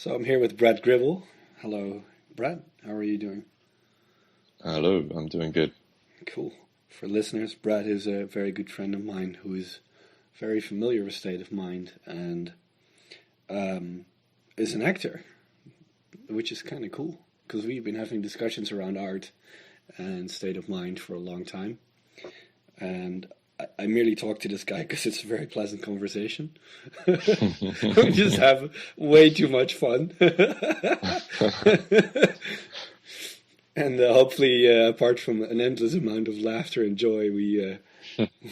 So I'm here with Brad Gribble. Hello, Brad. How are you doing? Hello, I'm doing good. Cool. For listeners, Brad is a very good friend of mine who is very familiar with State of Mind and is an actor, which is kind of cool because we've been having discussions around art and State of Mind for a long time. And I merely talk to this guy because it's a very pleasant conversation. We just have way too much fun. And hopefully, apart from an endless amount of laughter and joy, we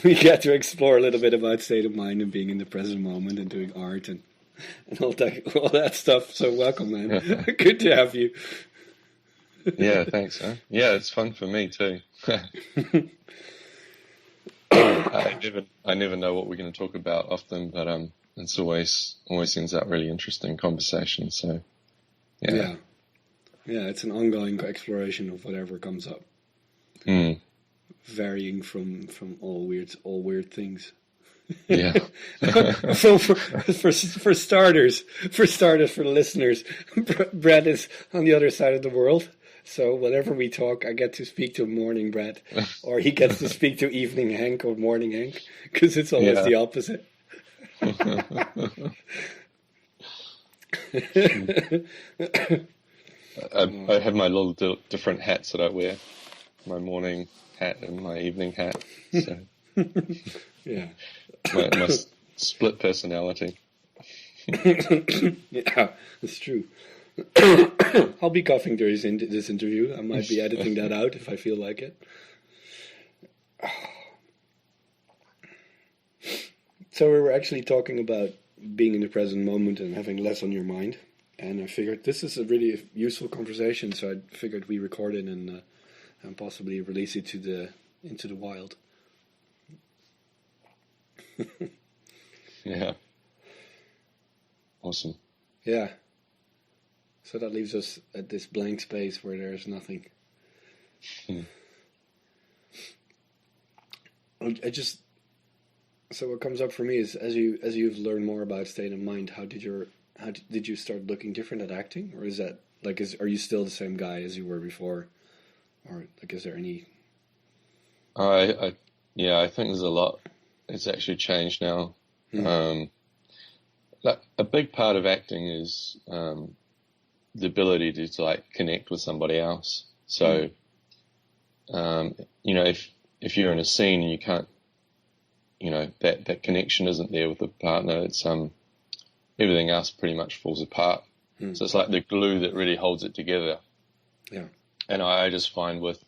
get to explore a little bit about state of mind and being in the present moment and doing art and all that stuff. So welcome, man. Good to have you. Yeah, thanks, huh? Yeah, it's fun for me too. I never know what we're going to talk about often, but it's always ends up really interesting conversation. So yeah, it's an ongoing exploration of whatever comes up, varying from all weird things. Yeah. So for starters, for the listeners, Brett is on the other side of the world. So whenever we talk, I get to speak to morning Brett, or he gets to speak to evening Henk or morning Henk, because it's always the opposite. I have my little different hats that I wear, my morning hat and my evening hat. So yeah, my split personality. Yeah, it's true. I'll be coughing during this interview. I might be editing that out if I feel like it. So we were actually talking about being in the present moment and having less on your mind. And I figured this is a really useful conversation, so I figured we record it and possibly release it into the wild. Yeah. Awesome. Yeah. So that leaves us at this blank space where there's nothing. So what comes up for me is as you've learned more about state of mind, how did you start looking different at acting, or is that are you still the same guy as you were before, or is there any? I think there's a lot. It's actually changed now. A big part of acting is the ability to connect with somebody else. So, if you're in a scene and you can't, that connection isn't there with the partner, it's everything else pretty much falls apart. So it's like the glue that really holds it together. Yeah. And I just find with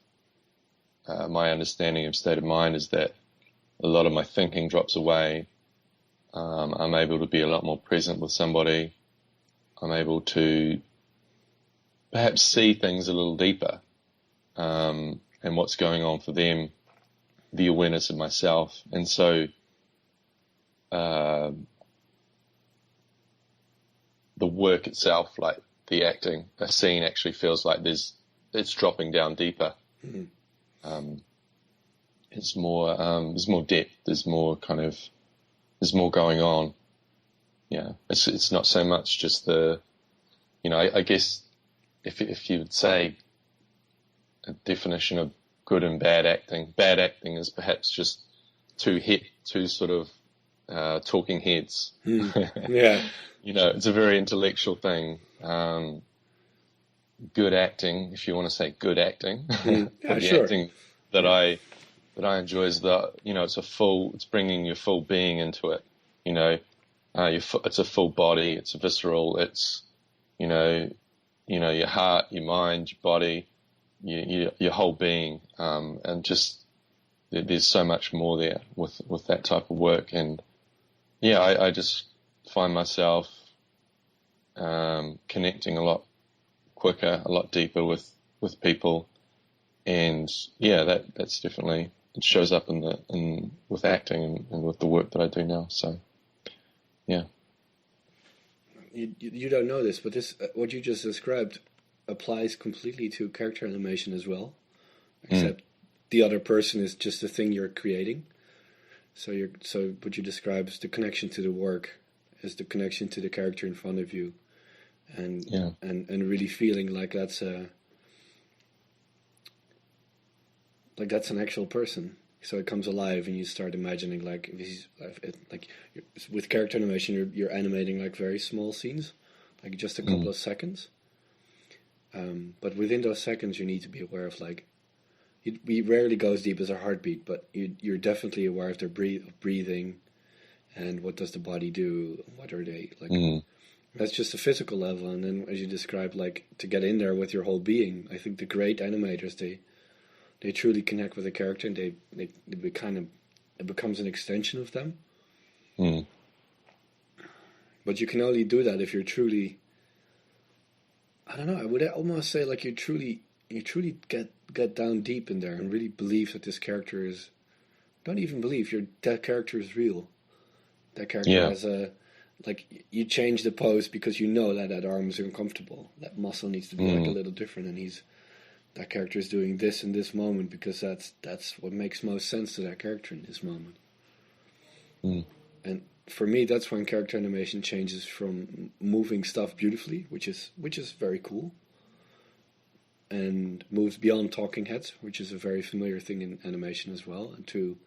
my understanding of state of mind is that a lot of my thinking drops away. I'm able to be a lot more present with somebody. I'm able to perhaps see things a little deeper, and what's going on for them, the awareness of myself. And so the work itself, like the acting, a scene actually feels like it's dropping down deeper. It's more, there's more depth, there's more going on. Yeah. It's not so much just I guess if you would say a definition of good and bad acting is perhaps just two sort of talking heads. Yeah. It's a very intellectual thing. Good acting, if you want to say good acting, Yeah, the sure. acting that I enjoy is it's bringing your full being into it. It's a full body, it's visceral, it's your heart, your mind, your body, your whole being, and just there's so much more there with that type of work. And I just find myself connecting a lot quicker, a lot deeper with people, and that's definitely, it shows up with acting and with the work that I do now. So yeah. You don't know this, but this what you just described applies completely to character animation as well, except the other person is just the thing you're creating. So what you describe is the connection to the work, is the connection to the character in front of you, and Yeah. and really feeling like that's an actual person. So it comes alive, and you start imagining like like with character animation, you're animating like very small scenes, like just a couple of seconds. But within those seconds, you need to be aware of like we rarely go as deep as our heartbeat, but you're definitely aware of their breathing, and what does the body do? What are they like? That's just a physical level, and then as you described, like to get in there with your whole being. I think the great animators they truly connect with the character, and they kind of it becomes an extension of them. But you can only do that if you're truly. I don't know. I would almost say like you truly get down deep in there and really believe that this character is. Don't even believe that character is real. That character has a. Like, you change the pose because you know that arm is uncomfortable. That muscle needs to be like a little different, and that character is doing this in this moment because that's what makes most sense to that character in this moment. And for me, that's when character animation changes from moving stuff beautifully, which is very cool, and moves beyond talking heads, which is a very familiar thing in animation as well, and to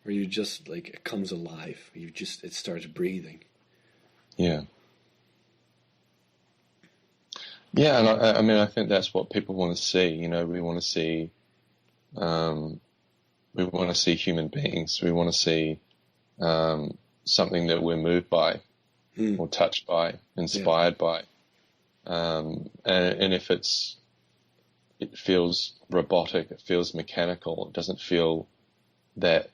where you just like it comes alive. It starts breathing. Yeah. Yeah, and I mean, I think that's what people want to see. You know, we want to see human beings. We want to see something that we're moved by, or touched by, inspired by. And if it feels robotic, it feels mechanical, it doesn't feel that,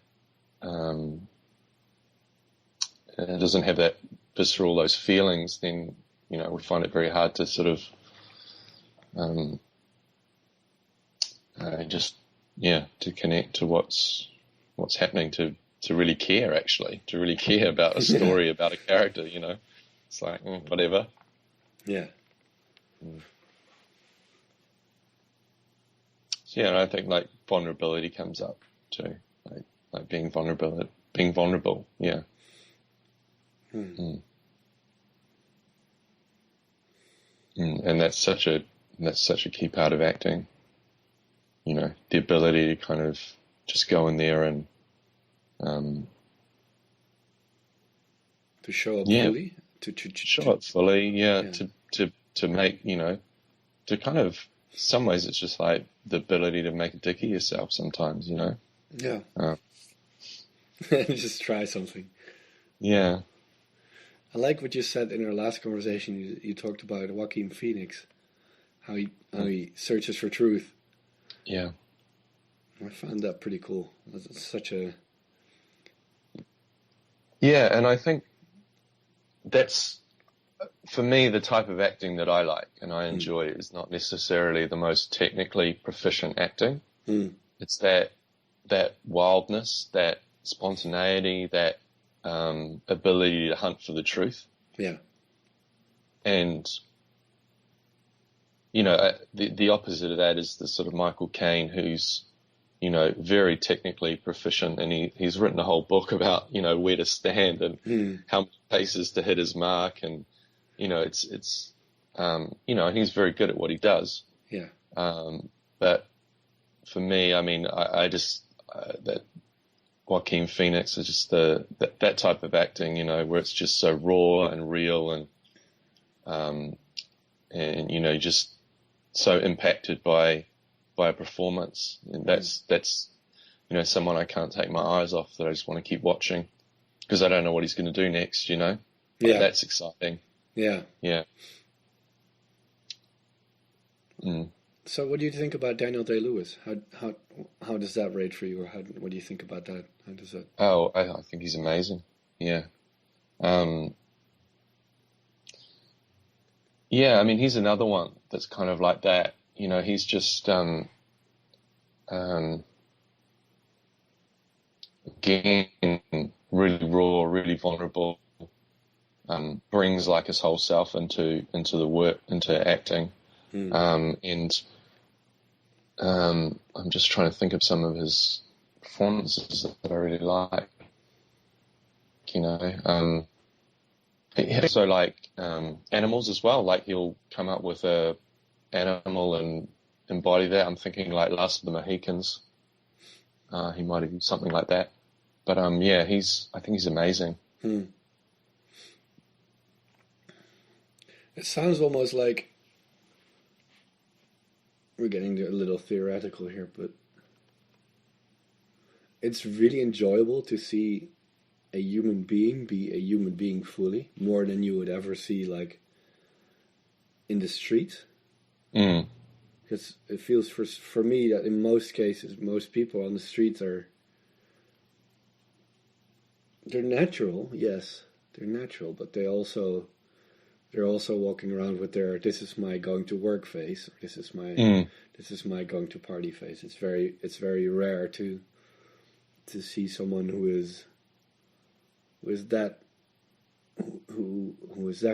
it doesn't have that visceral, those feelings, then, you know, we find it very hard to sort of, to connect to what's happening, to really care, actually, to really care about a story, about a character, you know. It's like, whatever. Yeah. So, yeah, and I think, like, vulnerability comes up, too. Like being vulnerable, yeah. And that's such a key part of acting. You know, the ability to kind of just go in there and to show up fully, to show up fully, to make, you know, to kind of, some ways it's just like the ability to make a dick of yourself sometimes, you know. Yeah. Just try something. Yeah. I like what you said in our last conversation. You talked about Joaquin Phoenix, how he searches for truth. Yeah. I found that pretty cool. It's such a... Yeah, and I think that's, for me, the type of acting that I like and I enjoy is not necessarily the most technically proficient acting. It's that wildness, that spontaneity, that ability to hunt for the truth. Yeah. And, you know, the opposite of that is the sort of Michael Caine who's, you know, very technically proficient, and he's written a whole book about, you know, where to stand and how many paces to hit his mark, and, you know, it's you know, and he's very good at what he does. Yeah. But for me, I mean, I just, that Joaquin Phoenix is just that type of acting, you know, where it's just so raw and real and you know, just so impacted by a performance. And that's, you know, someone I can't take my eyes off, that I just want to keep watching because I don't know what he's going to do next, you know? Yeah. That's exciting. Yeah. Yeah. So what do you think about Daniel Day-Lewis? How does that rate for you, or what do you think about that? How does that? Oh, I think he's amazing. Yeah. Yeah, I mean, he's another one that's kind of like that. You know, he's just, again, really raw, really vulnerable, brings like his whole self into the work, into acting. And I'm just trying to think of some of his performances that I really like, you know. he also like animals as well. Like he'll come up with a animal and embody that. I'm thinking like Last of the Mohicans. He might have used something like that. But yeah, I think he's amazing. It sounds almost like we're getting a little theoretical here, but it's really enjoyable to see a human being be a human being fully, more than you would ever see like in the street. Because it feels for me that in most cases, most people on the streets they're natural, yes, they're natural, but they're also walking around with their "this is my going to work" face, or this is my going to party face. It's very rare to see someone who is that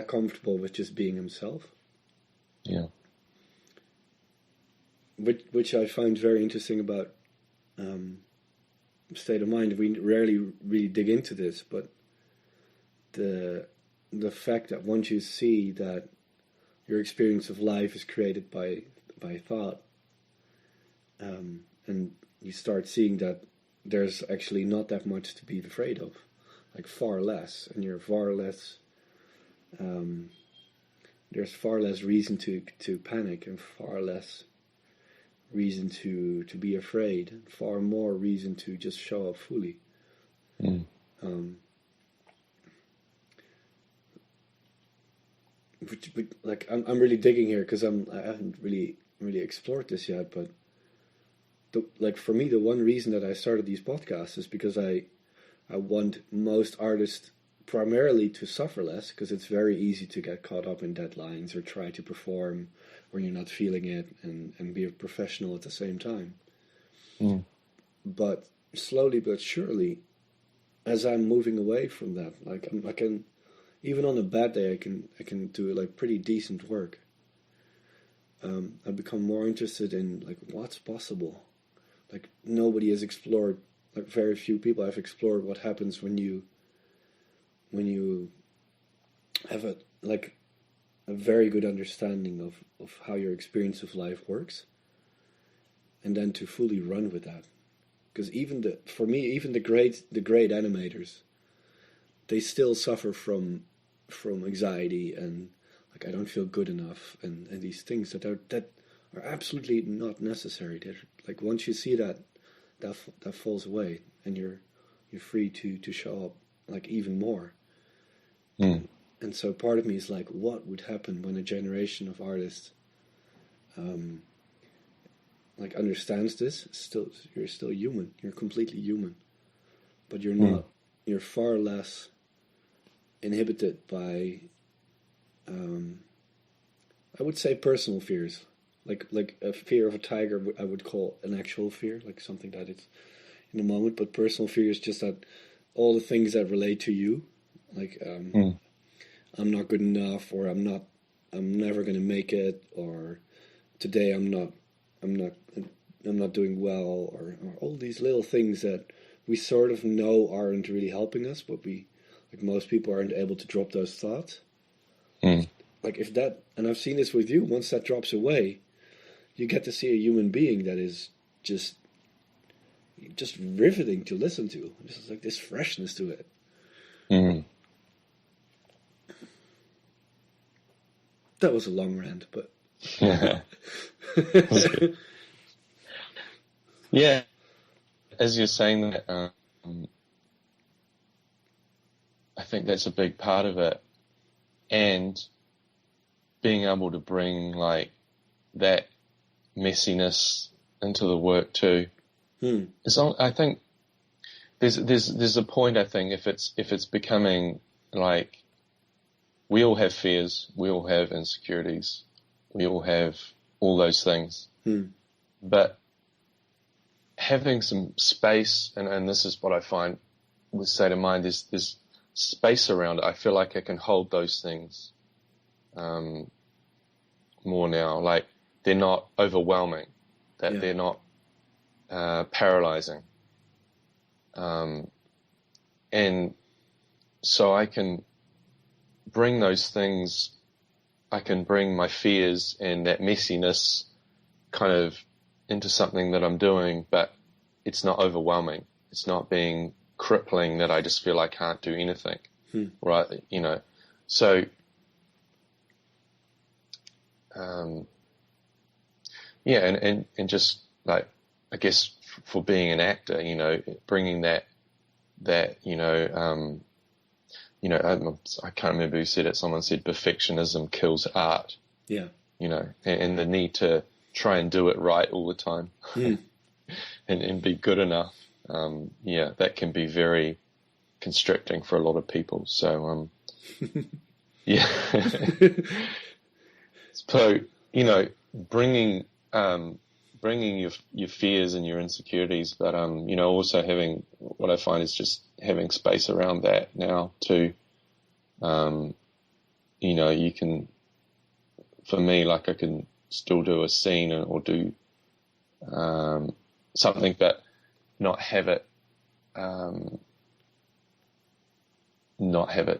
comfortable with just being himself. Yeah. Which I find very interesting about state of mind. We rarely really dig into this, but the fact that once you see that your experience of life is created by thought, and you start seeing that there's actually not that much to be afraid of, like far less, and you're far less. There's far less reason to panic, and far less reason to be afraid, and far more reason to just show up fully. Like I'm really digging here because I haven't really explored this yet, but like for me, the one reason that I started these podcasts is because I want most artists primarily to suffer less, because it's very easy to get caught up in deadlines or try to perform when you're not feeling it, and be a professional at the same time. But slowly but surely, as I'm moving away from that, like I can, even on a bad day, I can do like pretty decent work. I become more interested in like what's possible. Like nobody has explored, like very few people have explored what happens when you have a very good understanding of how your experience of life works, and then to fully run with that. Because even the great animators, they still suffer from anxiety and like I don't feel good enough, and these things that are absolutely not necessary. They're, like once you see that falls away, and you're free to show up like even more. And so part of me is like, what would happen when a generation of artists like understands this? You're still human. You're completely human, but you're not. You're far less inhibited by, I would say, personal fears. Like a fear of a tiger, I would call an actual fear, like something that is in the moment. But personal fear is just that all the things that relate to you, like I'm not good enough, or I'm never going to make it, or today I'm not doing well, or all these little things that we sort of know aren't really helping us, but like most people aren't able to drop those thoughts. Like if that, and I've seen this with you, once that drops away, you get to see a human being that is just riveting to listen to. Just like this freshness to it. That was a long rant, but yeah. As you're saying that, I think that's a big part of it, and being able to bring like that messiness into the work too. I think there's a point. I think if it's becoming like, we all have fears, we all have insecurities, we all have all those things, but having some space, and this is what I find with State of Mind, is space around it. I feel like I can hold those things more now. Like they're not overwhelming, that they're not paralyzing, and so I can bring those things, I can bring my fears and that messiness kind of into something that I'm doing, but it's not overwhelming. It's not being crippling that I just feel I can't do anything. Right. So, and just like, I guess for being an actor, bringing that, I can't remember who said it. Someone said perfectionism kills art. Yeah. And the need to try and do it right all the time and be good enough. That can be very constricting for a lot of people. So, yeah. So, bringing your fears and your insecurities, but, also having, what I find is just having space around that now too. You can, for me, like I can still do a scene or do, something, but not have it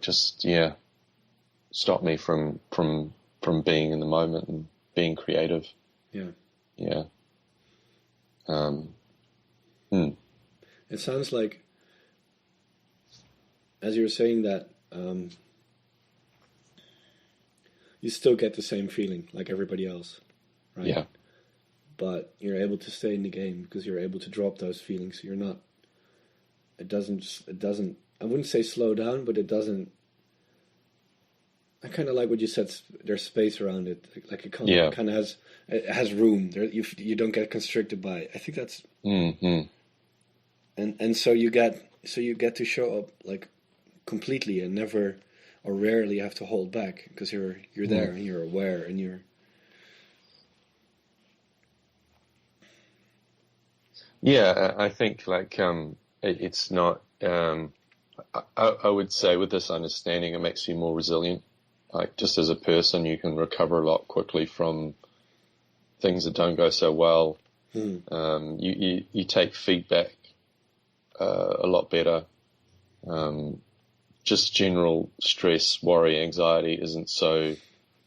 just, stop me from being in the moment and being creative. Yeah. Yeah. It sounds like, as you were saying that, you still get the same feeling like everybody else, right? Yeah. But you're able to stay in the game because you're able to drop those feelings. You're not, it doesn't, I wouldn't say slow down, but it doesn't, I kind of like what you said, there's space around it. Like it kind of has room. There, you don't get constricted by it. I think that's, and so you get to show up like completely and never or rarely have to hold back because you're there and you're aware and you're. Yeah, I think like it's not. I would say with this understanding, it makes you more resilient. Like just as a person, you can recover a lot quickly from things that don't go so well. You take feedback a lot better. Just general stress, worry, anxiety isn't so.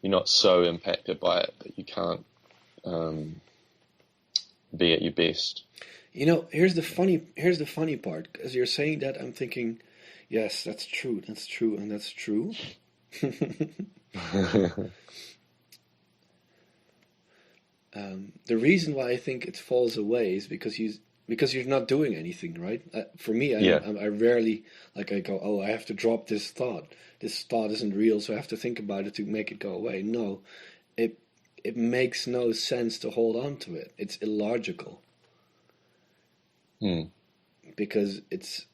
You're not so impacted by it that you can't be at your best. Here's the funny part. As you're saying that, I'm thinking, yes, that's true, and that's true. The reason why I think it falls away is because you're not doing anything, right? For me, I rarely, like, I go, oh, I have to drop this thought. This thought isn't real, so I have to think about it to make it go away. No, it makes no sense to hold on to it. It's illogical. Because it's,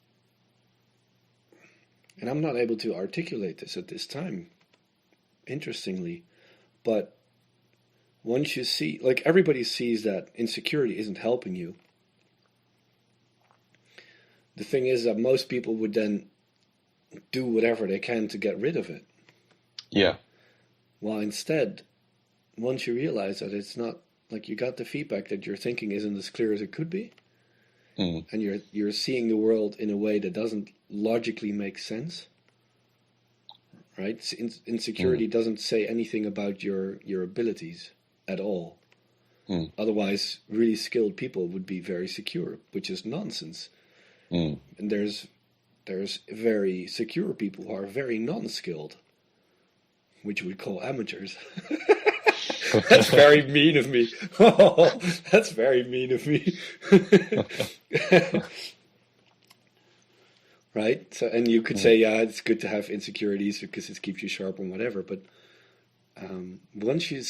and I'm not able to articulate this at this time, interestingly, but once you see, like everybody sees that insecurity isn't helping you, the thing is that most people would then do whatever they can to get rid of it. Yeah. While instead, once you realize that it's not, like you got the feedback that your thinking isn't as clear as it could be, and you're seeing the world in a way that doesn't logically make sense, right? Insecurity doesn't say anything about your abilities at all. Otherwise, really skilled people would be very secure, which is nonsense. And there's very secure people who are very non-skilled, which we call amateurs. That's very mean of me. Oh, that's very mean of me. Right? So, and you could say, yeah, it's good to have insecurities because it keeps you sharp and whatever. But once you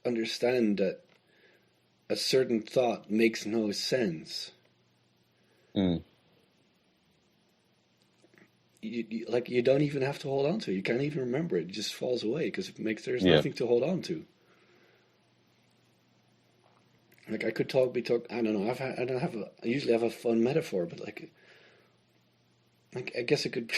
understand that a certain thought makes no sense, you don't even have to hold on to it. You can't even remember it. It just falls away because there's nothing to hold on to. Like I could I don't know. I usually have a fun metaphor, but like I guess I could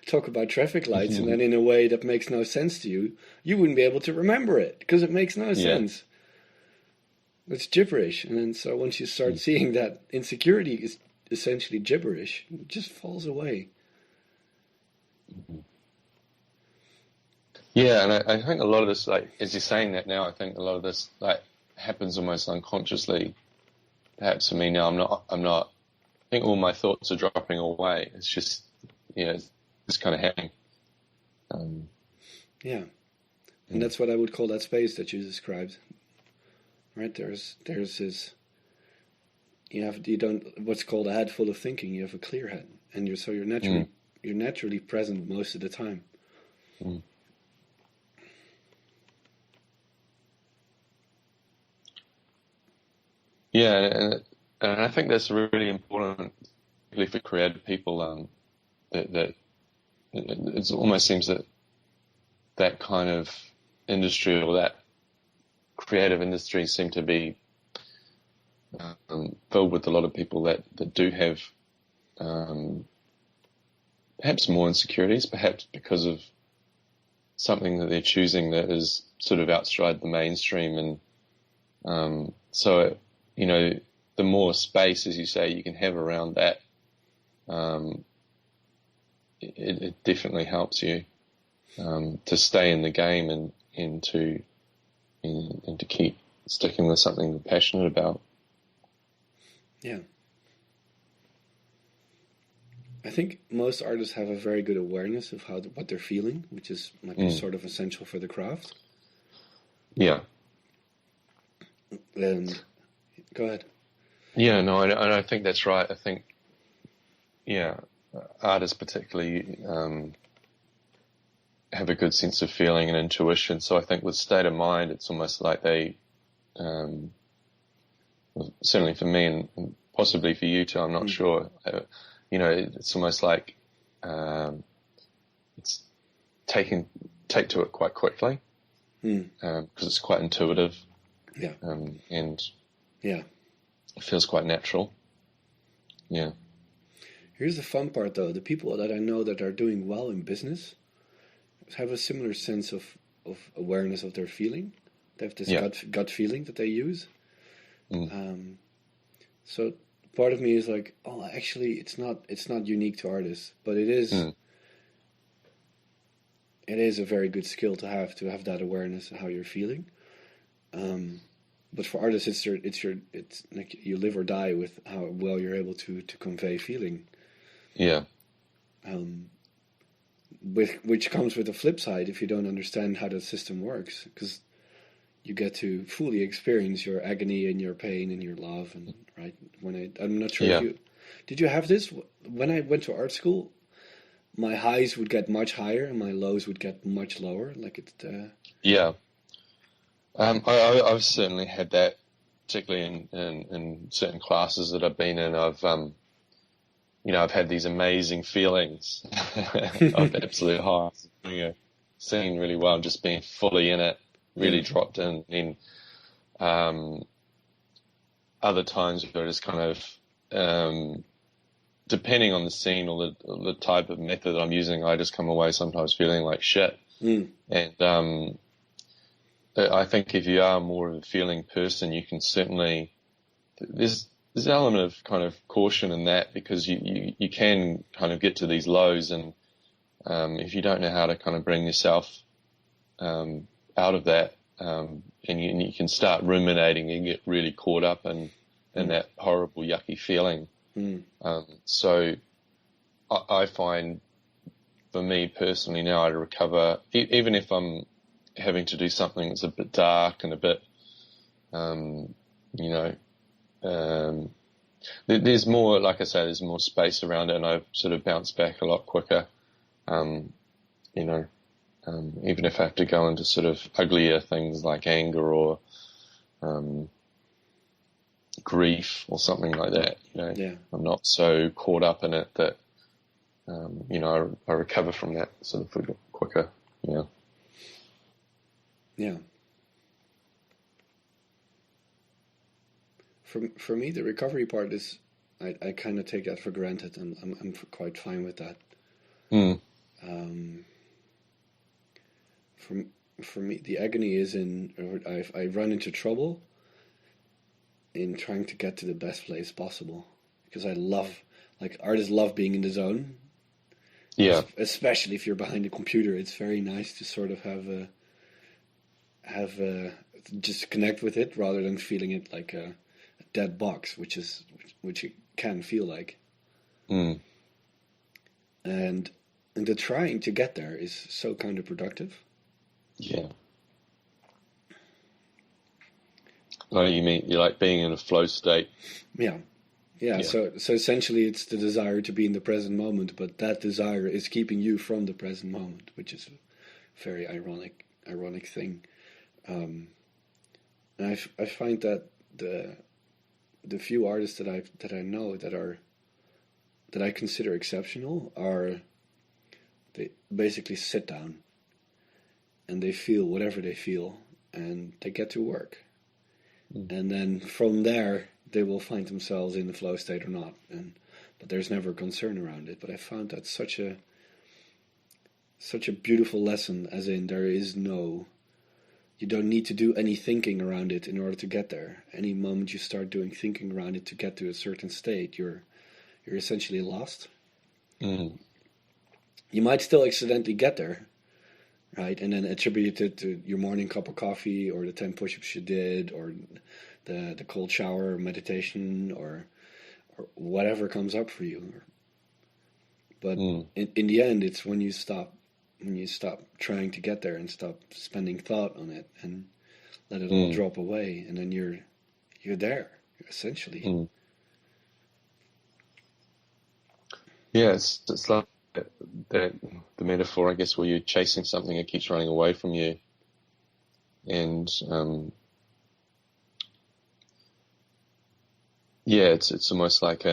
talk about traffic lights, and then in a way that makes no sense to you, you wouldn't be able to remember it because it makes no sense. It's gibberish, and then so once you start seeing that insecurity is essentially gibberish, it just falls away. Yeah, and I think a lot of this, like, as you're saying that now, I think a lot of this, like, happens almost unconsciously. Perhaps for me now, I think all my thoughts are dropping away. It's just, it's just kind of happening. Yeah, and that's what I would call that space that you described. Right? There's this. You don't what's called a head full of thinking. You have a clear head, and you're naturally present most of the time. Mm. Yeah, and I think that's really important, particularly for creative people. That it almost seems that kind of industry, or that creative industry, seem to be filled with a lot of people that do have perhaps more insecurities, perhaps because of something that they're choosing that is sort of outside the mainstream. And so, the more space, as you say, you can have around that, it definitely helps you to stay in the game and to keep sticking with something you're passionate about. Yeah. I think most artists have a very good awareness of what they're feeling, which is sort of essential for the craft. Yeah. And go ahead. Yeah, no, I think that's right. I think, artists particularly have a good sense of feeling and intuition. So I think with state of mind, it's almost like they, certainly for me and possibly for you too, I'm not sure. It's almost like it's take to it quite quickly because it's quite intuitive. Yeah. And yeah, it feels quite natural. Yeah. Here's the fun part, though. The people that I know that are doing well in business have a similar sense of awareness of their feeling. They have this gut feeling that they use. So part of me is like, oh, actually, it's not unique to artists, but it is. It is a very good skill to have that awareness of how you're feeling. But for artists, it's like you live or die with how well you're able to convey feeling. Yeah. Which comes with the flip side if you don't understand how the system works, because you get to fully experience your agony and your pain and your love. And right, I'm not sure if did you have this when I went to art school. My highs would get much higher and my lows would get much lower. Like it. Yeah. I've certainly had that, particularly in certain classes that I've been in. I've had these amazing feelings of absolute highs, singing really well, just being fully in it, really dropped in. And other times where it's kind of, depending on the scene or the type of method that I'm using, I just come away sometimes feeling like shit. And I think if you are more of a feeling person, you can certainly, there's an element of kind of caution in that, because you can kind of get to these lows, and if you don't know how to kind of bring yourself out of that, and you can start ruminating and get really caught up in that horrible, yucky feeling. So I find, for me personally now, I recover, even if I'm having to do something that's a bit dark and a bit, there's more, like I say, there's more space around it, and I sort of bounce back a lot quicker. Even if I have to go into sort of uglier things like anger or grief or something like that, I'm not so caught up in it that, I recover from that sort of quicker. Yeah. For me, the recovery part is, I kind of take that for granted, and I'm quite fine with that. For me, the agony is I run into trouble in trying to get to the best place possible, because I love, like, artists love being in the zone. Yeah. Especially if you're behind a computer, it's very nice to sort of have just connect with it rather than feeling it like a dead box, which it can feel like. Mm. And the trying to get there is so counterproductive. Yeah. Like you mean you like being in a flow state? Yeah. Yeah, Yeah. so essentially it's the desire to be in the present moment, but that desire is keeping you from the present moment, which is a very ironic thing. Um, and I find that the few artists that I know that I consider exceptional are they basically sit down and they feel whatever they feel and they get to work. Mm. And then from there they will find themselves in the flow state or not. But there's never concern around it. But I found that such a beautiful lesson, as in you don't need to do any thinking around it in order to get there. Any moment you start doing thinking around it to get to a certain state, you're essentially lost. Mm. You might still accidentally get there, right? And then attribute it to your morning cup of coffee or the 10 push-ups you did or the cold shower or meditation or whatever comes up for you. But in the end, it's when you stop trying to get there and stop spending thought on it and let it all drop away, and then you're there, essentially. Mm. Yeah, it's like the metaphor, I guess, where you're chasing something that keeps running away from you, and yeah, it's almost like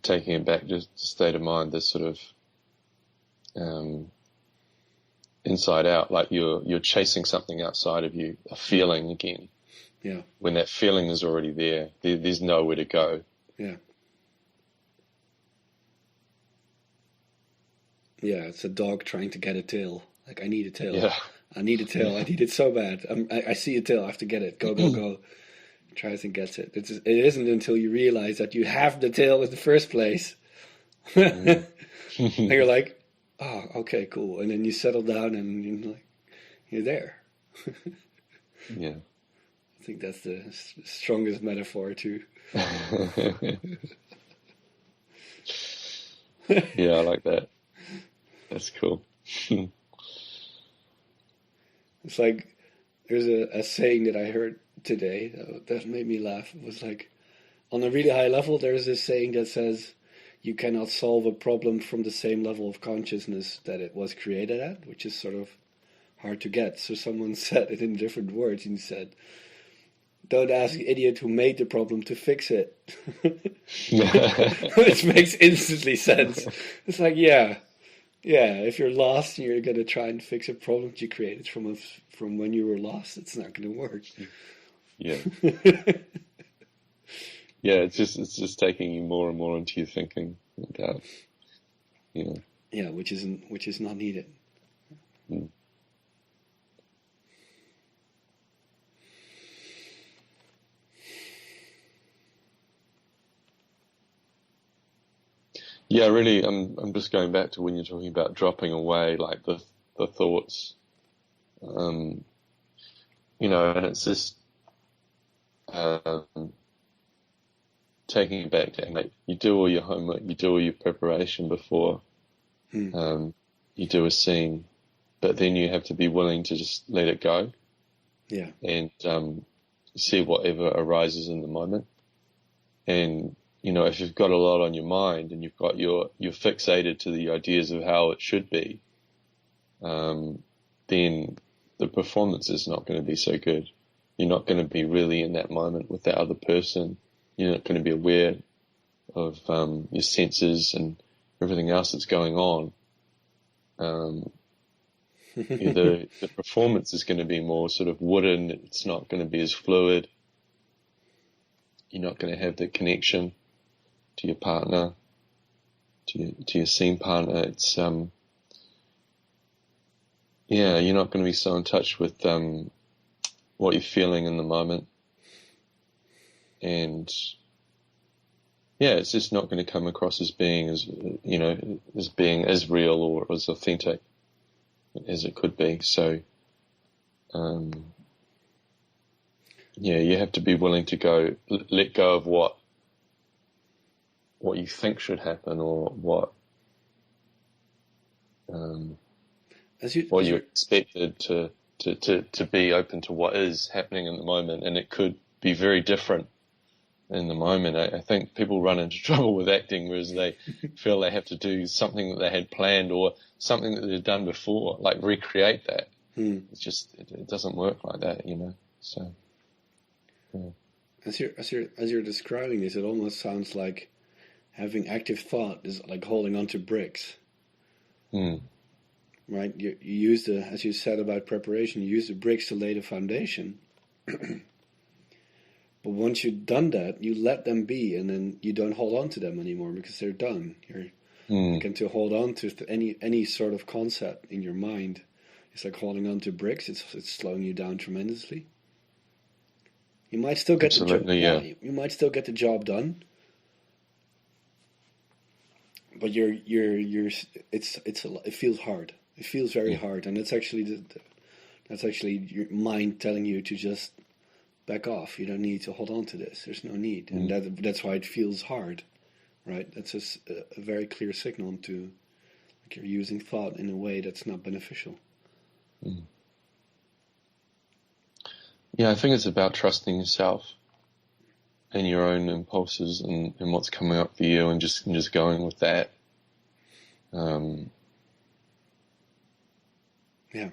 taking it back to state of mind, this sort of inside out, like you're chasing something outside of you, a feeling again. Yeah. When that feeling is already there's nowhere to go. Yeah. Yeah, it's a dog trying to get a tail. Like, I need a tail. Yeah. I need a tail. I need it so bad. I see a tail. I have to get it. Go, go, go. Tries and gets it. It isn't until you realize that you have the tail in the first place. And you're like, oh, okay, cool. And then you settle down and you're there. Yeah. I think that's the strongest metaphor too. Yeah, I like that. That's cool. It's like there's a saying that I heard today that made me laugh. It was like, on a really high level, there's this saying that says you cannot solve a problem from the same level of consciousness that it was created at, which is sort of hard to get. So someone said it in different words, and he said, don't ask the idiot who made the problem to fix it. Which makes instantly sense. It's like, yeah, if you're lost and you're going to try and fix a problem you created from when you were lost, it's not going to work. Yeah. Yeah, it's just taking you more and more into your thinking about, Yeah, which is not needed. Mm. Yeah, really, I'm just going back to when you're talking about dropping away, like the thoughts, and it's just taking it back to, like, you do all your homework, you do all your preparation before you do a scene, but then you have to be willing to just let it go. Yeah. And see whatever arises in the moment. And if you've got a lot on your mind and you're fixated to the ideas of how it should be, then the performance is not going to be so good. You're not going to be really in that moment with that other person. You're not going to be aware of your senses and everything else that's going on. The performance is going to be more sort of wooden. It's not going to be as fluid. You're not going to have the connection to your partner, to your scene partner. It's you're not going to be so in touch with what you're feeling in the moment, and yeah, it's just not going to come across as being as being as real or as authentic as it could be. So, yeah, you have to be willing to let go of what you think should happen, or what you're expected to be open to what is happening in the moment, and it could be very different in the moment. I think people run into trouble with acting, whereas they feel they have to do something that they had planned or something that they've done before, like recreate that. It's just it doesn't work like that, So, yeah. As you're describing this, it almost sounds like having active thought is like holding on to bricks. Right? You use as you said about preparation, you use the bricks to lay the foundation. But once you've done that, you let them be, and then you don't hold on to them anymore because they're done. You're looking to hold on to any sort of concept in your mind. It's like holding on to bricks. It's slowing you down tremendously. You might still get you might still get the job done, but it feels hard. It feels very hard, and it's actually that's actually your mind telling you to just back off. You don't need to hold on to this. There's no need, and that's why it feels hard, right? That's just a very clear signal to like you're using thought in a way that's not beneficial. Yeah, I think it's about trusting yourself and your own impulses and what's coming up for you, and just going with that. Yeah.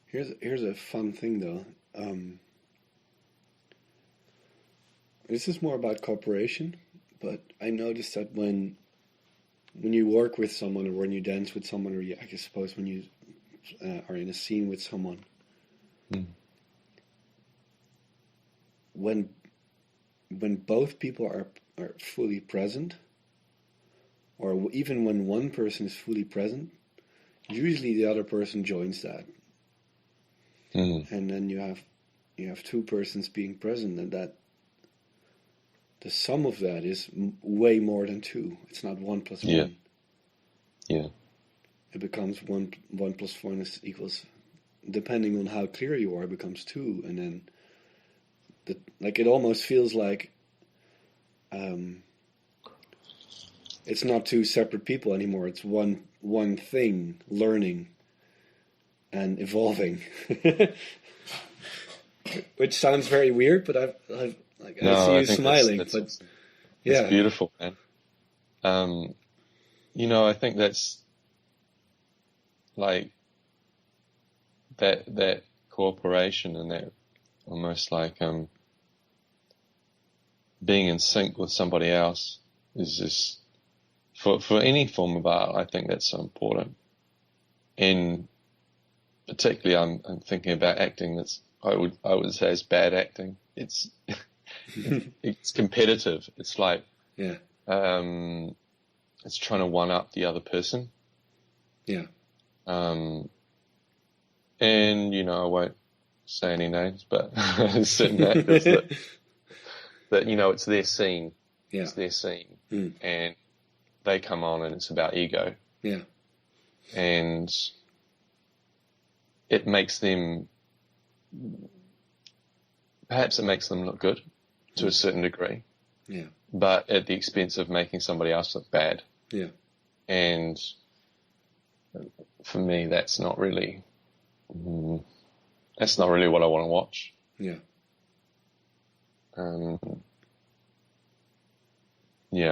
Here's a fun thing though. This is more about cooperation, but I noticed that when you work with someone, or when you dance with someone, or I suppose when you are in a scene with someone, when both people are fully present, or even when one person is fully present, usually the other person joins that. And then you have two persons being present, and that the sum of that is way more than two. It's not 1 + 1. Yeah. It becomes 1 + 1 equals, depending on how clear you are, it becomes 2, and then it almost feels like it's not two separate people anymore. It's one thing learning and evolving, which sounds very weird, but I see you smiling. It's beautiful, man. I think that's like that cooperation, and that almost like being in sync with somebody else is just for any form of art. I think that's so important, and particularly I'm thinking about acting. I would say it's bad acting. It's it's competitive. It's like it's trying to one up the other person. Yeah. And I won't say any names, but certain actors that it's their scene. Yeah. It's their scene, and they come on, and it's about ego. Yeah. And it makes them, perhaps it makes them look good to a certain degree. Yeah. But at the expense of making somebody else look bad. Yeah. And for me, that's not really what I want to watch. Yeah.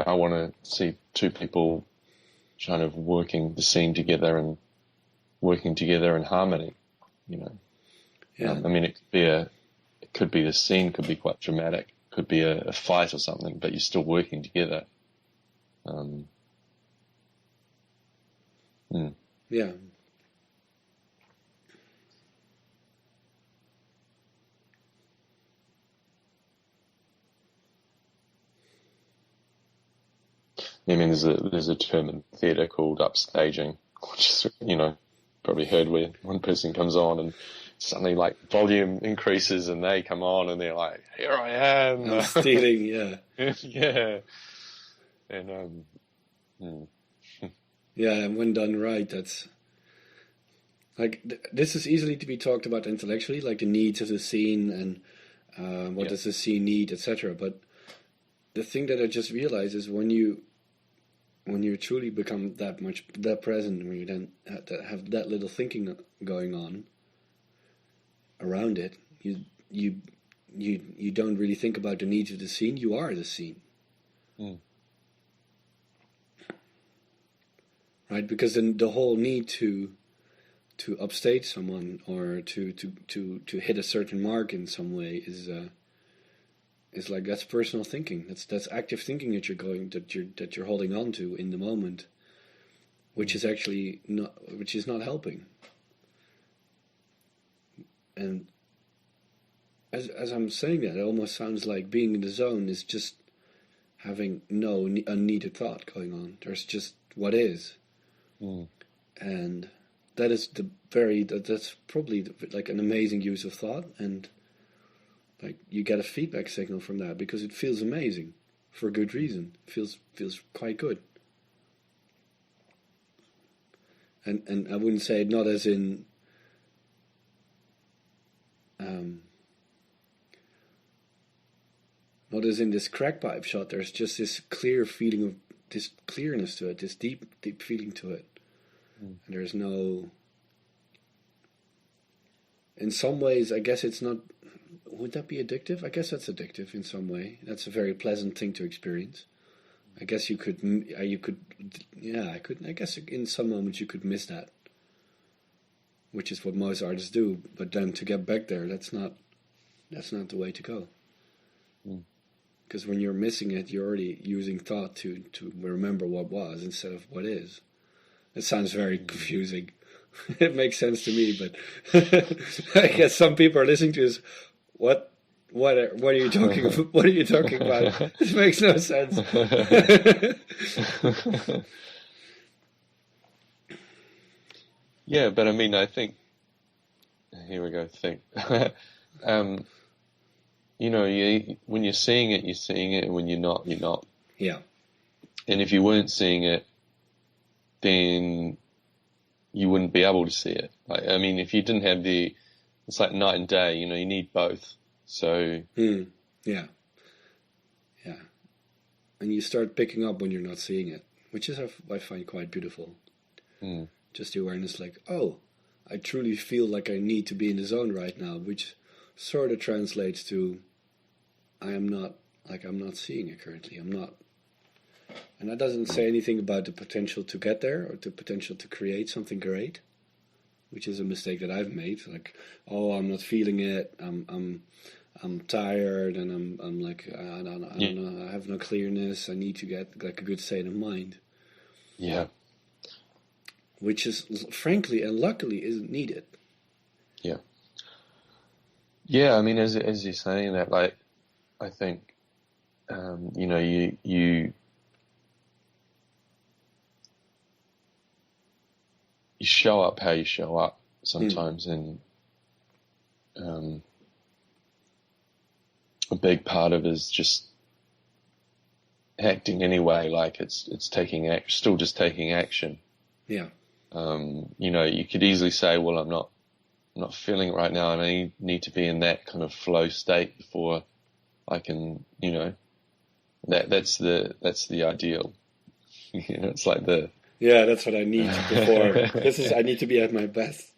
I want to see two people kind of working the scene together and working together in harmony, Yeah. It could be the scene could be quite dramatic, could be a fight or something, but you're still working together. Yeah. There's a term in theatre called upstaging, which is, probably heard, where one person comes on and suddenly like volume increases and they come on and they're like, here I am. I'm stealing, yeah. Yeah. And, Yeah, and when done right, that's like this is easily to be talked about intellectually, like the needs of the scene and what does the scene need, etc. But the thing that I just realized is when you truly become that present, when you then have that little thinking going on around it, you don't really think about the needs of the scene. You are the scene. Right, because then the whole need to upstage someone or to hit a certain mark in some way is like that's personal thinking. That's active thinking that you're holding on to in the moment, which is actually not helping. And as I'm saying that, it almost sounds like being in the zone is just having no unneeded thought going on. There's just what is. And that is that's probably like an amazing use of thought, and like you get a feedback signal from that because it feels amazing for a good reason. It feels quite good. And I wouldn't say not as in not as in this crack pipe shot. There's just this clear feeling of this clearness to it, this deep feeling to it. And there's no... In some ways, I guess it's not... Would that be addictive? I guess that's addictive in some way. That's a very pleasant thing to experience. I guess I guess in some moments you could miss that. Which is what most artists do. But then to get back there, that's not the way to go. Because when you're missing it, you're already using thought to remember what was instead of what is. It sounds very confusing. It makes sense to me, but I guess some people are listening to this. What are you talking about? What are you talking about? This makes no sense. Yeah, but I mean, I think. Here we go. Think. When you're seeing it, and when you're not, you're not. Yeah. And if you weren't seeing it, then you wouldn't be able to see it. I mean, if you didn't have it's like night and day, you need both. So. Yeah. And you start picking up when you're not seeing it, which is I find quite beautiful. Just the awareness, like, oh, I truly feel like I need to be in the zone right now, which sort of translates to I'm not seeing it currently. I'm not. And that doesn't say anything about the potential to get there or the potential to create something great, which is a mistake that I've made. Like, oh, I'm not feeling it. I'm tired, and I'm like I don't know. I have no clearness. I need to get like a good state of mind. Yeah. Which is frankly and luckily isn't needed. Yeah. Yeah. I mean, as you're saying that, like, I think, you show up how you show up sometimes, and a big part of it is just acting anyway, like it's still just taking action. Yeah. You could easily say, well, I'm not feeling it right now, and I need to be in that kind of flow state before I can, that's the ideal. It's like the... Yeah, that's what I need before. I need to be at my best.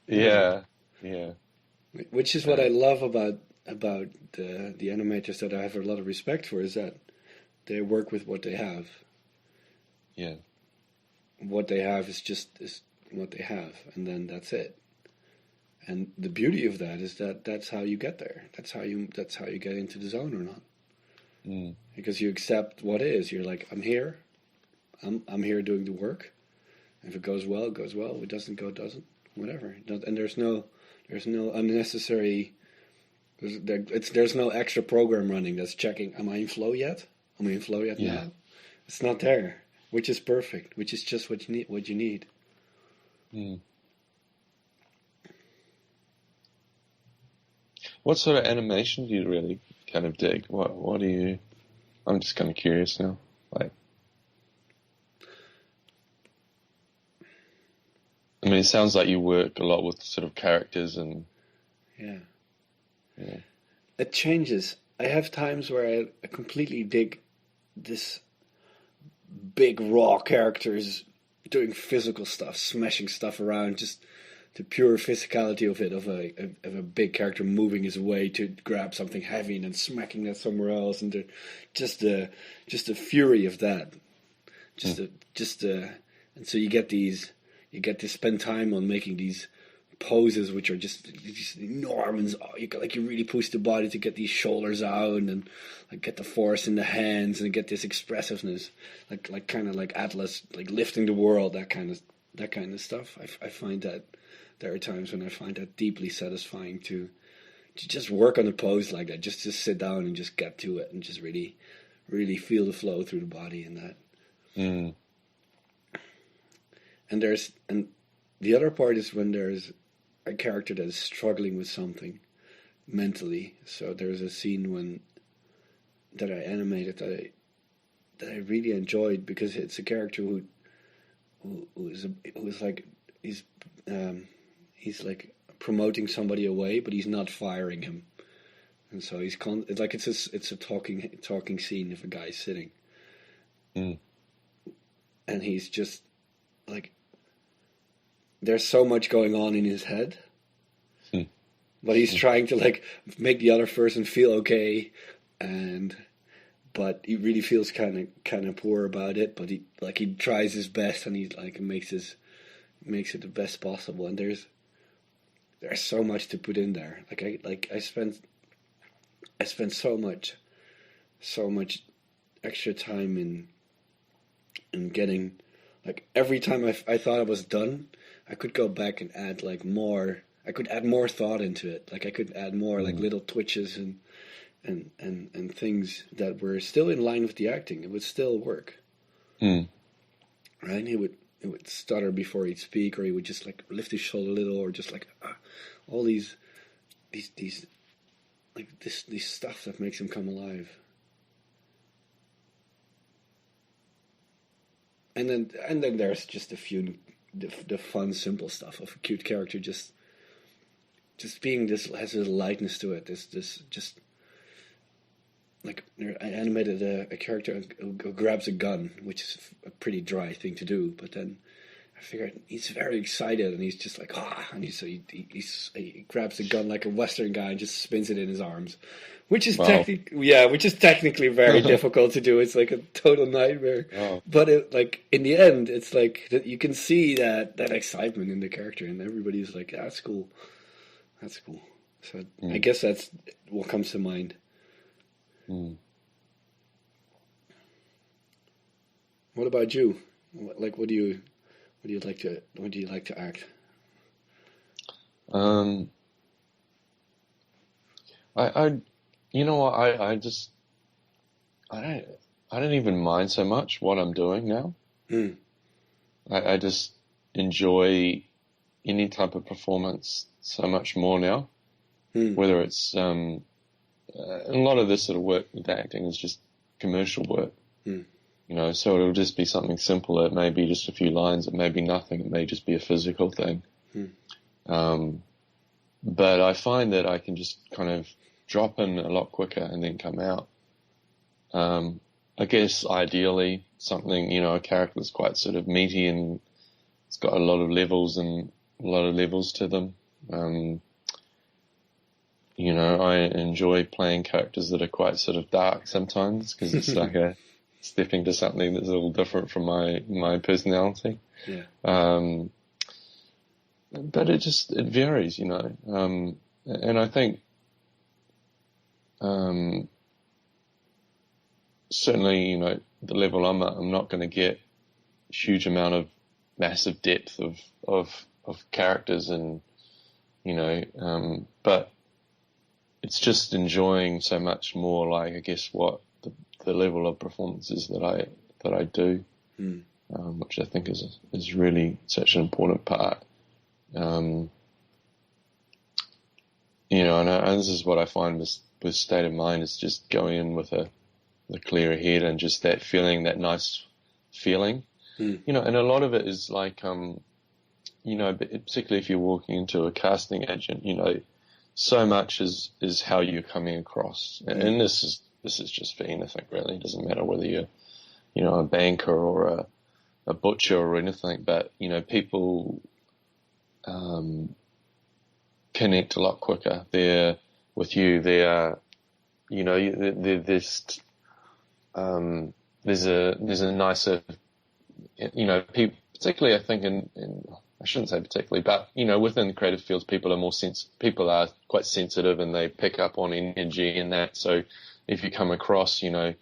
Yeah. Which is what I love about the animators that I have a lot of respect for, is that they work with what they have. Yeah. What they have is what they have, and then that's it. And the beauty of that is that that's how you get there. That's how you get into the zone or not. Because you accept what is. You're like, I'm here. I'm here doing the work. If it goes well, it goes well. If it doesn't go, it doesn't. Whatever. And there's no unnecessary. There's no extra program running that's checking. Am I in flow yet? Am I in flow yet? Yeah. No. It's not there. Which is perfect. Which is just what you need. What sort of animation do you really kind of dig? What do you? I'm just kind of curious now. Like, I mean, it sounds like you work a lot with sort of characters and. Yeah. Yeah. It changes. I have times where I completely dig this big raw characters doing physical stuff, smashing stuff around, just the pure physicality of it, of a big character moving his way to grab something heavy and then smacking that somewhere else, and the fury of that, and so you get to spend time on making these poses which are just enormous. You really push the body to get these shoulders out and like get the force in the hands and get this expressiveness, like kind of like Atlas, like lifting the world, that kind of stuff. I find that there are times when I find that deeply satisfying to just work on a pose like that, just sit down and just get to it and just really feel the flow through the body and that. And the other part is when there's a character that is struggling with something mentally. So there's a scene that I animated that I really enjoyed, because it's a character who's like he's like promoting somebody away, but he's not firing him, and so it's a talking scene of a guy sitting, and he's just like, there's so much going on in his head, but he's trying to like make the other person feel okay, but he really feels kind of poor about it. But he tries his best, and he like makes it the best possible. And there's so much to put in there. I spent so much extra time in getting, like, every time I thought I was done, I could go back and add like more. I could add more thought into it. Like I could add more like little twitches and things that were still in line with the acting. It would still work. Right? He would stutter before he'd speak, or he would just like lift his shoulder a little, or just like all these like this stuff that makes him come alive. And then there's just a few the fun, simple stuff of a cute character just being this, has a lightness to it. This just like, I animated a character who grabs a gun, which is a pretty dry thing to do. But then I figured he's very excited, and he's just like and he grabs the gun like a Western guy and just spins it in his arms, which is technically very difficult to do. It's like a total nightmare. Wow. But in the end, it's like that you can see that excitement in the character, and everybody's like, "That's cool, that's cool." So I guess that's what comes to mind. What about you? What do you like to act? I you know what, I don't even mind so much what I'm doing now. I just enjoy any type of performance so much more now. Whether it's a lot of this sort of work with acting is just commercial work. You know, so it'll just be something simple. It may be just a few lines. It may be nothing. It may just be a physical thing. But I find that I can just kind of drop in a lot quicker and then come out. I guess ideally something, a character that's quite sort of meaty and it's got a lot of levels to them. I enjoy playing characters that are quite sort of dark sometimes, because it's like stepping to something that's a little different from my personality. Yeah. But it varies, and I think certainly, the level I'm at, I'm not going to get a huge amount of massive depth of characters, and but it's just enjoying so much more, like, I guess, what the level of performances that I do, which I think is really such an important part. And this is what I find with state of mind, is just going in with a clearer head and just that feeling, that nice feeling. You know, and a lot of it is like, you know, particularly if you're walking into a casting agent, you know, so much is how you're coming across. And this is just for anything, really. It doesn't matter whether you're, you know, a banker or a butcher or anything, but, you know, people connect a lot quicker. They're with you. They're, you know, there's a nicer, you know, particularly I think in I shouldn't say particularly, but, you know, within the creative fields, people are quite sensitive and they pick up on energy and that. So if you come across, you know,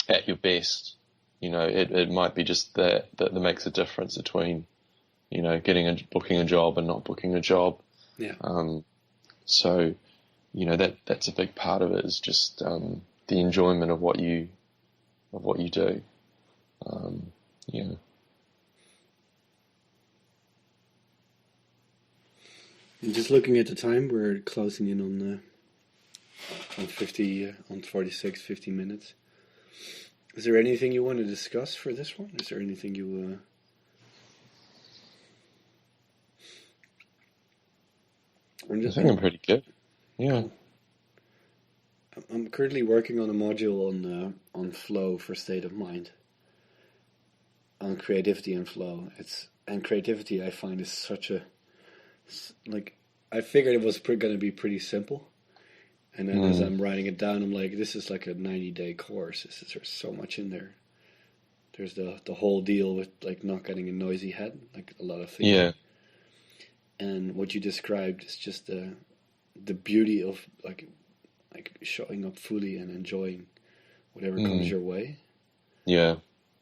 at your best, you know, it might be just that makes a difference between, you know, booking a job and not booking a job. Yeah. So, you know, that's a big part of it, is just the enjoyment of what you do. Yeah. And just looking at the time, we're closing in on 46, 50 minutes. Is there anything you want to discuss for this one? Is there anything you... I think I'm pretty good. Yeah. I'm currently working on a module on flow for state of mind, on creativity and flow. And creativity, I find, is such a, like, I figured it was going to be pretty simple, and then as I'm writing it down, I'm like, this is like a 90-day course. There's so much in there. There's the whole deal with, like, not getting a noisy head, like a lot of things. Yeah. And what you described is just the beauty of like showing up fully and enjoying whatever comes your way. Yeah.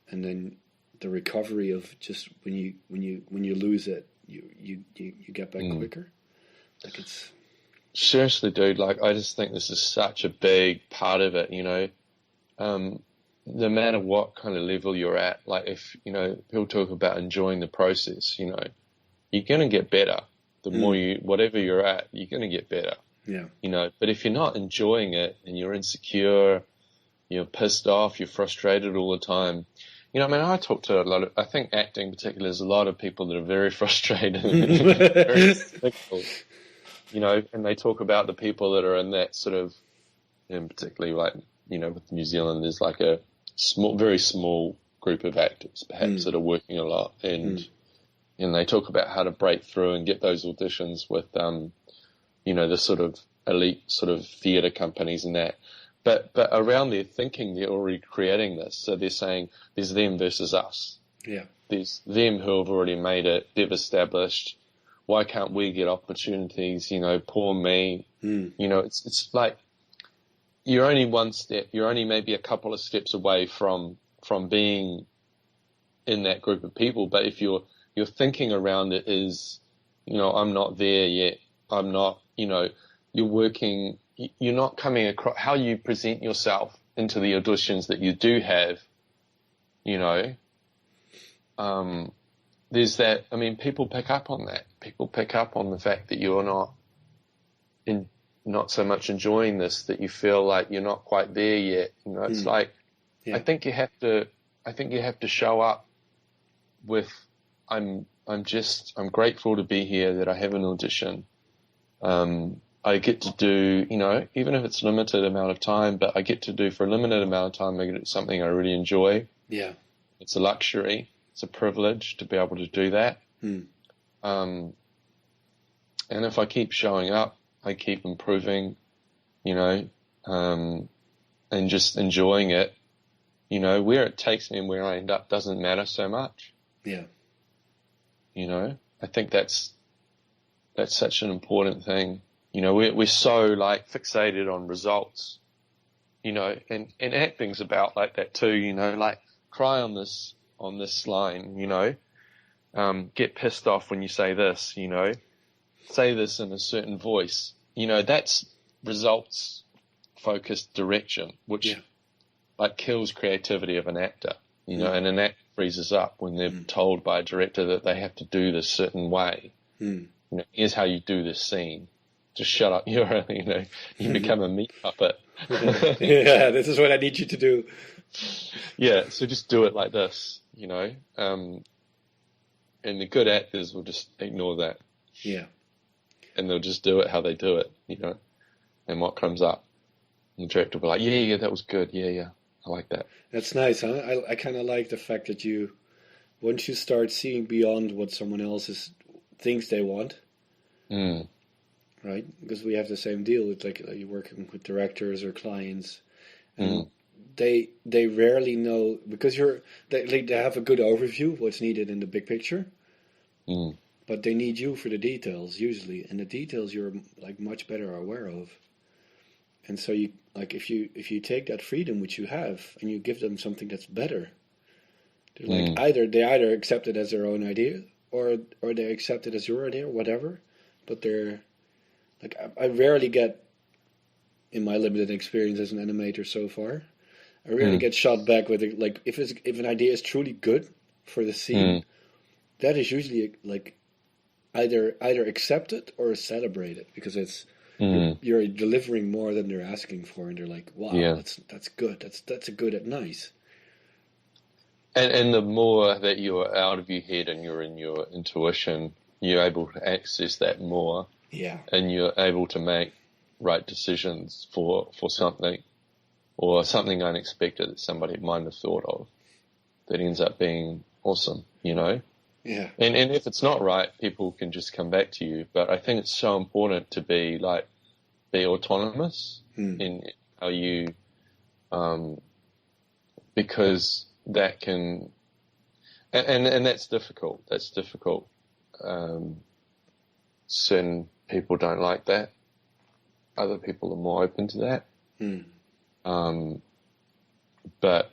And then the recovery of just when you lose it, you get back quicker. Like, it's seriously, dude. Like, I just think this is such a big part of it. You know, no matter what kind of level you're at, like, if, you know, people talk about enjoying the process, you know, you're going to get better. The more whatever you're at, you're going to get better. Yeah. You know, but if you're not enjoying it and you're insecure, you're pissed off, you're frustrated all the time. You know, I mean, I talk to I think acting in particular, there's a lot of people that are very frustrated, very cynical, you know, and they talk about the people that are in that sort of, and particularly like, you know, with New Zealand, there's like a very small group of actors perhaps that are working a lot, and they talk about how to break through and get those auditions with, you know, the sort of elite sort of theatre companies and that. But around their thinking, they're already creating this. So they're saying there's them versus us. Yeah. There's them who have already made it. They've established. Why can't we get opportunities? You know, poor me. You know, it's like you're only one step. You're only maybe a couple of steps away from being in that group of people. But if your thinking around it is, you know, I'm not there yet. I'm not, you know, you're not coming across how you present yourself into the auditions that you do have, you know. There's that, I mean, people pick up on that. People pick up on the fact that you're not so much enjoying this, that you feel like you're not quite there yet. You know, it's like, I think you have to show up with, I'm grateful to be here, that I have an audition. I get to do, you know, even if it's a limited amount of time, but I get to do for a limited amount of time, I get to do something I really enjoy. Yeah. It's a luxury. It's a privilege to be able to do that. And if I keep showing up, I keep improving, you know, and just enjoying it, you know, where it takes me and where I end up doesn't matter so much. Yeah. You know, I think that's such an important thing. You know, we're so like fixated on results, you know, and acting's about like that too, you know, like cry on this line, you know, get pissed off when you say this, you know, say this in a certain voice, you know, that's results focused direction, which like kills creativity of an actor, you know, and an actor freezes up when they're told by a director that they have to do this certain way. You know, here's how you do this scene. just shut up. You become a meat puppet. Yeah, this is what I need you to do. Yeah, so just do it like this, and the good actors will just ignore that. Yeah. And they'll just do it how they do it, and what comes up. And the director will be like, yeah, that was good. Yeah, I like that. That's nice, huh? I kind of like the fact that once you start seeing beyond what someone else thinks they want, right? Because we have the same deal with like you're working with directors or clients, and they rarely know because they have a good overview of what's needed in the big picture, but they need you for the details usually, and the details you're like much better aware of. And so you like if you take that freedom which you have and you give them something that's better, they're like they either accept it as their own idea or they accept it as your idea or whatever. But they're like I rarely get, in my limited experience as an animator so far, I rarely get shot back with it. Like if an idea is truly good for the scene, that is usually like either accepted or celebrated because it's. You're delivering more than they're asking for, and they're like, "Wow, that's good. That's a good and nice." And the more that you're out of your head and you're in your intuition, you're able to access that more. Yeah. And you're able to make right decisions for something, or something unexpected that somebody might have thought of, that ends up being awesome. Yeah. And if it's not right, people can just come back to you. But I think it's so important to be autonomous in how you, because that can, and that's difficult. That's difficult. Certain people don't like that. Other people are more open to that. But,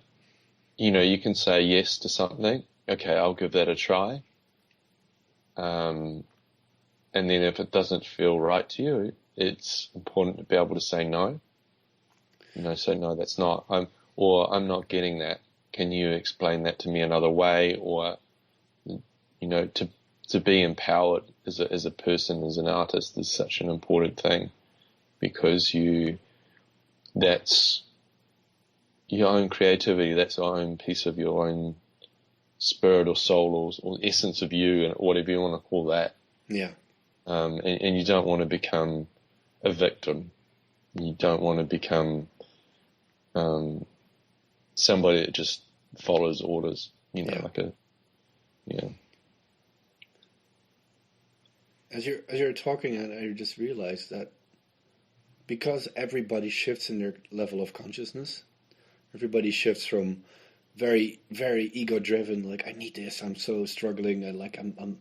you can say yes to something. Okay, I'll give that a try. And then if it doesn't feel right to you, it's important to be able to say no. Say no, that's not. I'm not getting that. Can you explain that to me another way? Or, to be empowered as a person, as an artist, is such an important thing, because that's your own creativity. That's your own piece of your own spirit or soul or essence of you, and whatever you want to call that. Yeah. And you don't want to become a victim. You don't want to become somebody that just follows orders. As you're talking, I just realized that because everybody shifts in their level of consciousness, everybody shifts from very, very ego-driven, like I need this, I'm so struggling, and like I'm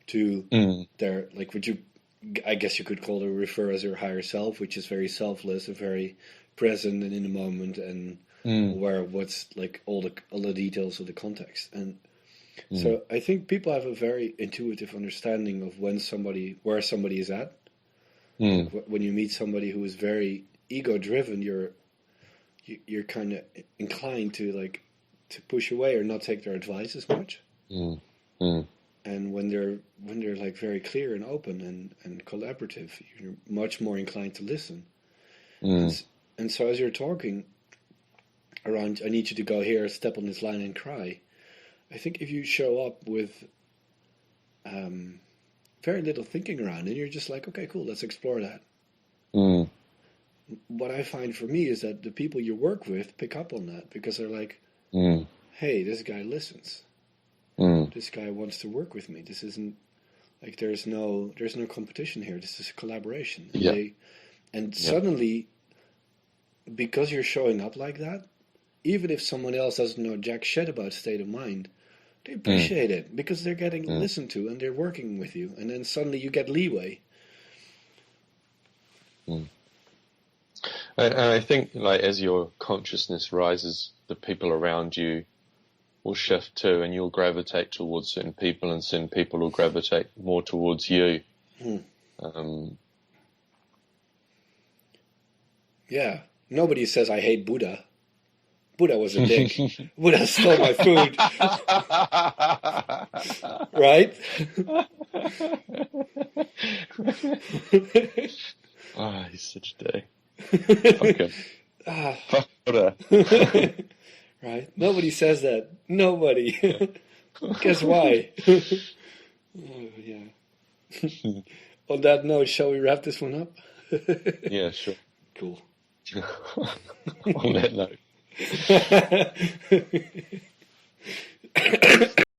to their like I guess you could refer as your higher self, which is very selfless and very present and in the moment and aware of what's like all the details of the context. And so I think people have a very intuitive understanding of where somebody is at. When you meet somebody who is very ego-driven, you're kind of inclined to push away or not take their advice as much. And when they're like very clear and open and collaborative, you're much more inclined to listen. And so as you're talking around, I need you to go here, step on this line and cry. I think if you show up with very little thinking around it, you're just like, okay, cool, let's explore that. What I find for me is that the people you work with pick up on that because they're like, hey, this guy listens. This guy wants to work with me. This isn't like there's no competition here. This is a collaboration. And suddenly, because you're showing up like that, even if someone else doesn't know jack shit about state of mind, they appreciate it because they're getting listened to and they're working with you. And then suddenly you get leeway. And I think as your consciousness rises, the people around you will shift too, and you'll gravitate towards certain people, and certain people will gravitate more towards you. Yeah. Nobody says, I hate Buddha. Buddha was a dick. Buddha stole my food. Right? Ah, he's such a day. Fuck him. Fuck her. Right? Nobody says that. Nobody. Yeah. Guess why? Oh, yeah. On that note, shall we wrap this one up? Yeah, sure. Cool. On that note.